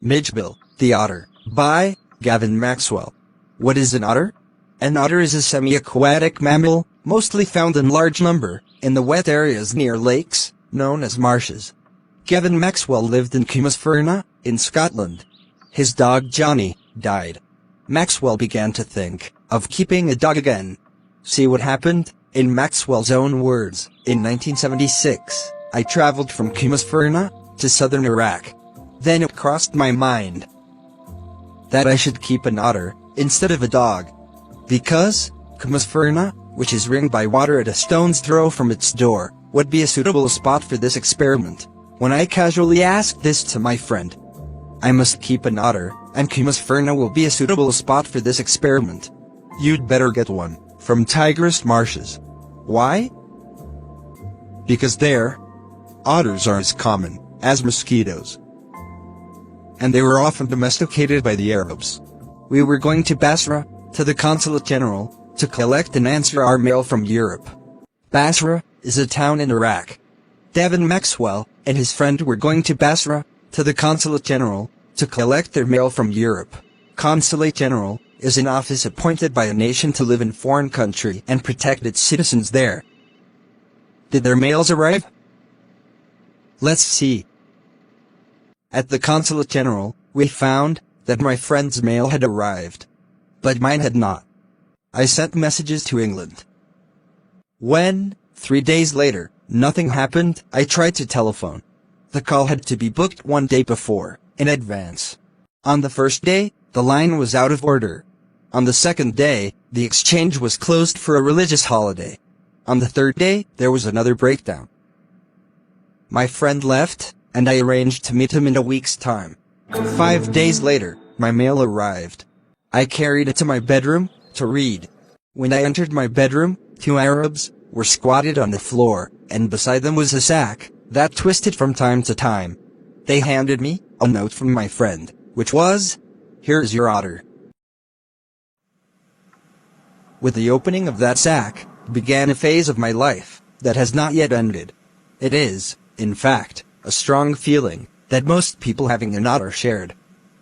Midgebill, the Otter, by Gavin Maxwell. What is an otter? An otter is a semi-aquatic mammal, mostly found in large number, in the wet areas near lakes, known as marshes. Gavin Maxwell lived in Cwmsferna, in Scotland. His dog Johnny died. Maxwell began to think of keeping a dog again. See what happened? In Maxwell's own words, in 1976, I traveled from Cwmsferna to southern Iraq. Then it crossed my mind that I should keep an otter instead of a dog. Because Cwmsferna, which is ringed by water at a stone's throw from its door, would be a suitable spot for this experiment. When I casually asked this to my friend, I must keep an otter, and Cwmsferna will be a suitable spot for this experiment. You'd better get one from Tigris marshes. Why? Because there, otters are as common as mosquitoes, and they were often domesticated by the Arabs. We were going to Basra, to the Consulate General, to collect and answer our mail from Europe. Basra is a town in Iraq. Gavin Maxwell and his friend were going to Basra, to the Consulate General, to collect their mail from Europe. Consulate General is an office appointed by a nation to live in foreign country and protect its citizens there. Did their mails arrive? Let's see. At the Consulate General, we found that my friend's mail had arrived, but mine had not. I sent messages to England. When, 3 days later, nothing happened, I tried to telephone. The call had to be booked 1 day before, in advance. On the first day, the line was out of order. On the second day, the exchange was closed for a religious holiday. On the third day, there was another breakdown. My friend left, and I arranged to meet him in a week's time. 5 days later, my mail arrived. I carried it to my bedroom to read. When I entered my bedroom, 2 Arabs were squatted on the floor, and beside them was a sack that twisted from time to time. They handed me a note from my friend, which was, "Here's your otter." With the opening of that sack, began a phase of my life that has not yet ended. It is, in fact, a strong feeling that most people having an otter shared.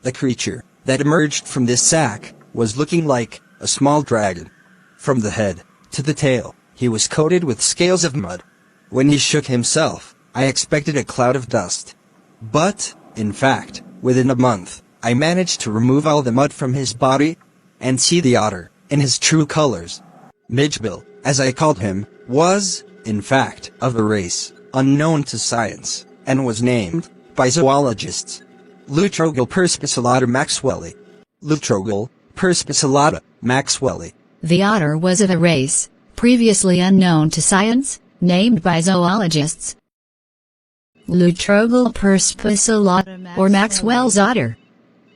The creature that emerged from this sack was looking like a small dragon. From the head to the tail, he was coated with scales of mud. When he shook himself, I expected a cloud of dust. But, in fact, within a month, I managed to remove all the mud from his body and see the otter in his true colors. Midgebill, as I called him, was, in fact, of a race unknown to science, and was named, by zoologists, Lutrogale perspicillata maxwelli. Lutrogale perspicillata maxwelli. The otter was of a race previously unknown to science, named by zoologists, Lutrogale perspicillata, or Maxwell's otter.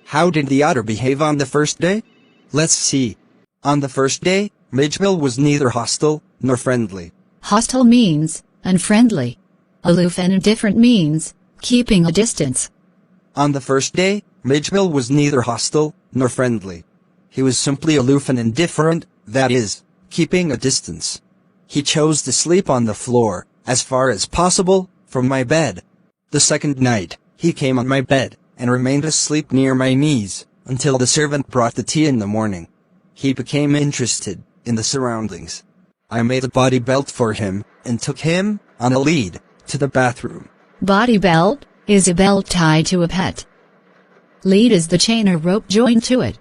How did the otter behave on the first day? Let's see. On the first day, Midgebill was neither hostile nor friendly. Hostile means unfriendly. Aloof and indifferent means keeping a distance. On the first day, Midgebill was neither hostile nor friendly. He was simply aloof and indifferent, that is, keeping a distance. He chose to sleep on the floor, as far as possible, from my bed. The second night, he came on my bed, and remained asleep near my knees, until the servant brought the tea in the morning. He became interested in the surroundings. I made a body belt for him, and took him, on a lead, to the bathroom. Body belt is a belt tied to a pet. Lead is the chain or rope joined to it.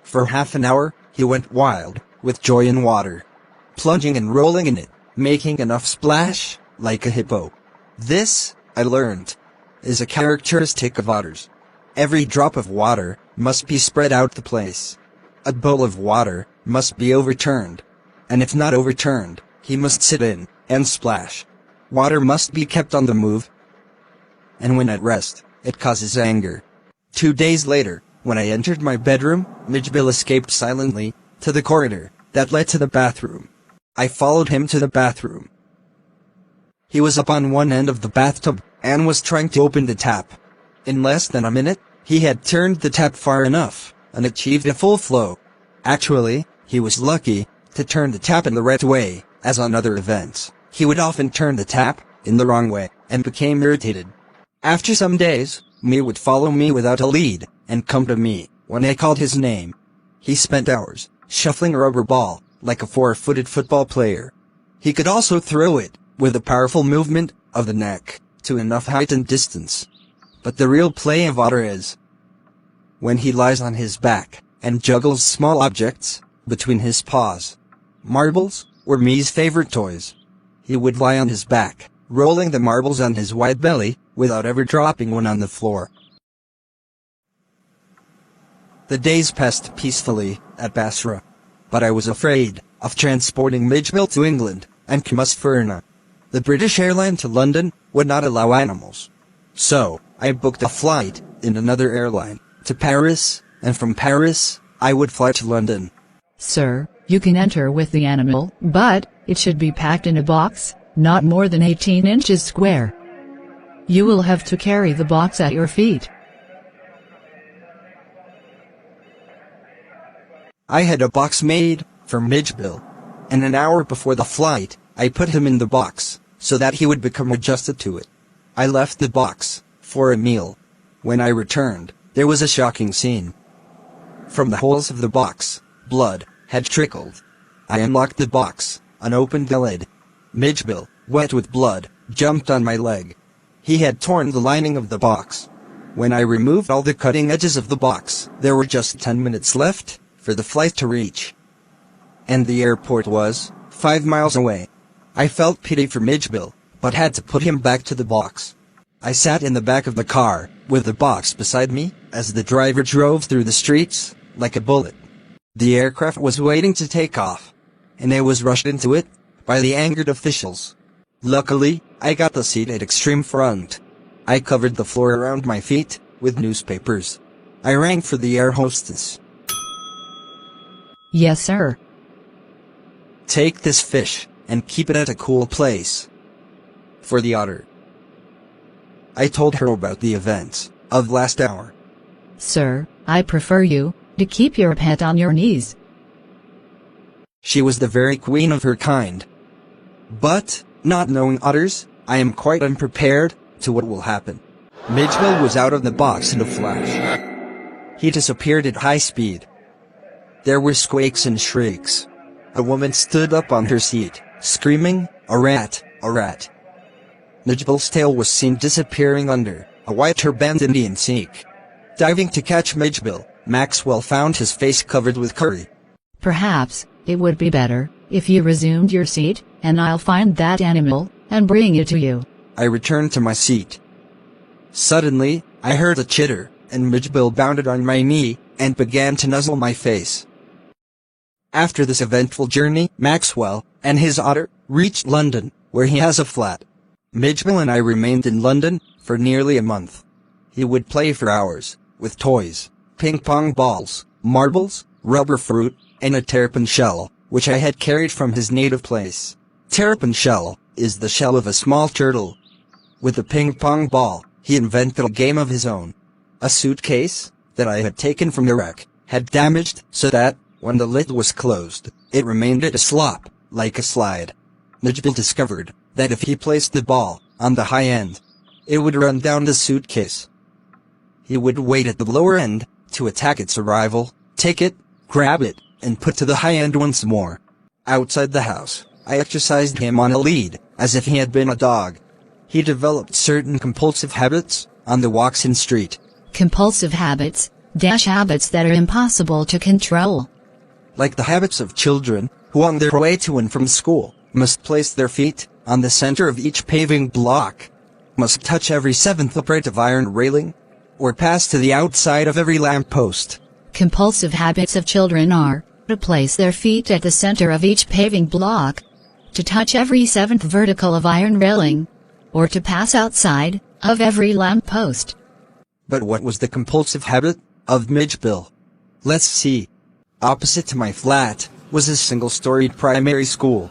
For half an hour, he went wild, with joy in water, plunging and rolling in it, making enough splash, like a hippo. This, I learned, is a characteristic of otters. Every drop of water must be spread out the place. A bowl of water must be overturned, and if not overturned, he must sit in and splash. Water must be kept on the move, and when at rest, it causes anger. 2 days later, when I entered my bedroom, Midgebill escaped silently to the corridor that led to the bathroom. I followed him to the bathroom. He was up on one end of the bathtub and was trying to open the tap. In less than a minute, he had turned the tap far enough and achieved a full flow. Actually, he was lucky to turn the tap in the right way, as on other events. He would often turn the tap in the wrong way and became irritated. After some days, Me would follow me without a lead, and come to me when I called his name. He spent hours shuffling a rubber ball like a four-footed football player. He could also throw it with a powerful movement of the neck to enough height and distance. But the real play of Otter is when he lies on his back and juggles small objects between his paws. Marbles were me's favorite toys. He would lie on his back, rolling the marbles on his wide belly without ever dropping one on the floor. The days passed peacefully at Basra, but I was afraid of transporting Midgebill to England and Musferna. The British airline to London would not allow animals. So, I booked a flight in another airline to Paris, and from Paris, I would fly to London. Sir, you can enter with the animal, but it should be packed in a box, not more than 18 inches square. You will have to carry the box at your feet. I had a box made for Midgebill, and an hour before the flight, I put him in the box so that he would become adjusted to it. I left the box for a meal. When I returned, there was a shocking scene. From the holes of the box, blood had trickled. I unlocked the box, unopened the lid. Midgebill, wet with blood, jumped on my leg. He had torn the lining of the box. When I removed all the cutting edges of the box, there were just 10 minutes left for the flight to reach. And the airport was 5 miles away. I felt pity for Midgebill, but had to put him back to the box. I sat in the back of the car, with the box beside me, as the driver drove through the streets, like a bullet. The aircraft was waiting to take off, and I was rushed into it by the angered officials. Luckily, I got the seat at extreme front. I covered the floor around my feet with newspapers. I rang for the air hostess. Yes, sir. Take this fish and keep it at a cool place. For the Otter. I told her about the events of last hour. Sir, I prefer you to keep your pet on your knees. She was the very queen of her kind. But, not knowing otters, I am quite unprepared to what will happen. Midgebill was out of the box in a flash. He disappeared at high speed. There were squeaks and shrieks. A woman stood up on her seat, screaming, "A rat! A rat!" Midgebill's tail was seen disappearing under a white turbaned Indian Sikh. Diving to catch Midgebill, Maxwell found his face covered with curry. Perhaps it would be better if you resumed your seat, and I'll find that animal and bring it to you. I returned to my seat. Suddenly, I heard a chitter, and Midgebill bounded on my knee and began to nuzzle my face. After this eventful journey, Maxwell and his otter reached London, where he has a flat. Midgebill and I remained in London for nearly a month. He would play for hours with toys, ping-pong balls, marbles, rubber fruit, and a terrapin shell, which I had carried from his native place. Terrapin shell is the shell of a small turtle. With the ping-pong ball, he invented a game of his own. A suitcase that I had taken from the wreck had damaged so that, when the lid was closed, it remained at a slop, like a slide. Midgebill discovered that if he placed the ball on the high end, it would run down the suitcase. He would wait at the lower end to attack its arrival, take it, grab it, and put to the high end once more. Outside the house, I exercised him on a lead, as if he had been a dog. He developed certain compulsive habits on the walks in street. Compulsive habits, habits that are impossible to control. Like the habits of children, who on their way to and from school, must place their feet on the center of each paving block, must touch every seventh upright of iron railing, or pass to the outside of every lamp post. Compulsive habits of children are to place their feet at the center of each paving block, to touch every seventh vertical of iron railing, or to pass outside of every lamp post. But what was the compulsive habit of Midgebill? Let's see. Opposite to my flat was a single-storied primary school.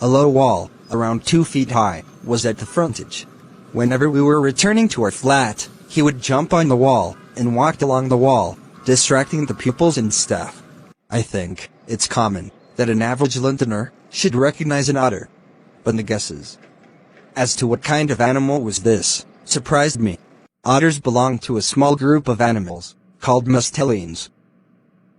A low wall, around 2 feet high, was at the frontage. Whenever we were returning to our flat, he would jump on the wall and walk along the wall, distracting the pupils and staff. I think it's common that an average Londoner should recognize an otter, but the guesses as to what kind of animal was this surprised me. Otters belong to a small group of animals, called mustelines.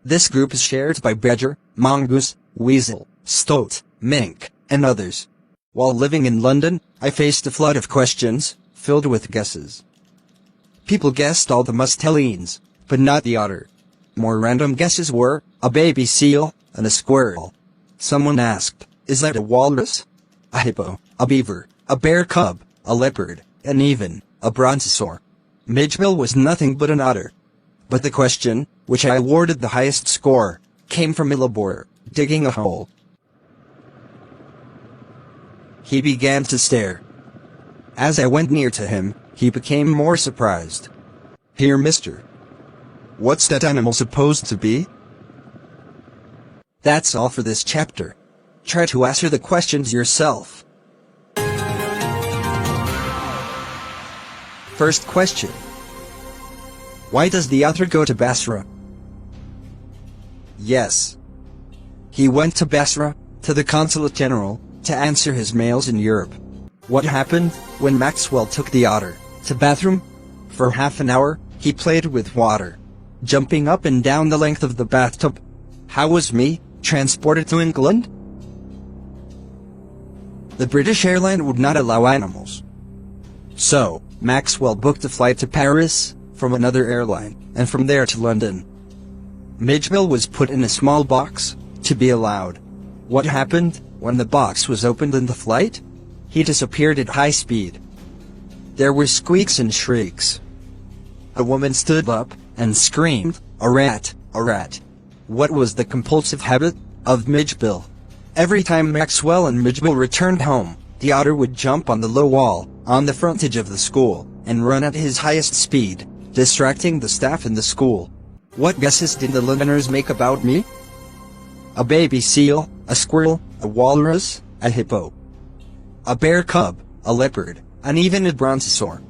This group is shared by badger, mongoose, weasel, stoat, mink, and others. While living in London, I faced a flood of questions, filled with guesses. People guessed all the mustelines, but not the otter. More random guesses were, a baby seal, and a squirrel. Someone asked, is that a walrus? A hippo, a beaver, a bear cub, a leopard, and even a brontosaur. Midgebill was nothing but an otter. But the question, which I awarded the highest score, came from Illabor, digging a hole. He began to stare. As I went near to him, he became more surprised. Here, mister. What's that animal supposed to be? That's all for this chapter. Try to answer the questions yourself. First question. Why does the otter go to Basra? Yes. He went to Basra, to the Consulate General, to answer his mails in Europe. What happened when Maxwell took the otter to bathroom? For half an hour, he played with water, jumping up and down the length of the bathtub. How was me transported to England? The British airline would not allow animals. So, Maxwell booked a flight to Paris from another airline, and from there to London. Midgebill was put in a small box to be allowed. What happened when the box was opened in the flight? He disappeared at high speed. There were squeaks and shrieks. A woman stood up and screamed, "A rat! A rat!" What was the compulsive habit of Midgebill? Every time Maxwell and Midgebill returned home, the otter would jump on the low wall, on the frontage of the school, and run at his highest speed, distracting the staff in the school. What guesses did the Londoners make about me? A baby seal, a squirrel, a walrus, a hippo, a bear cub, a leopard, and even a brontosaur.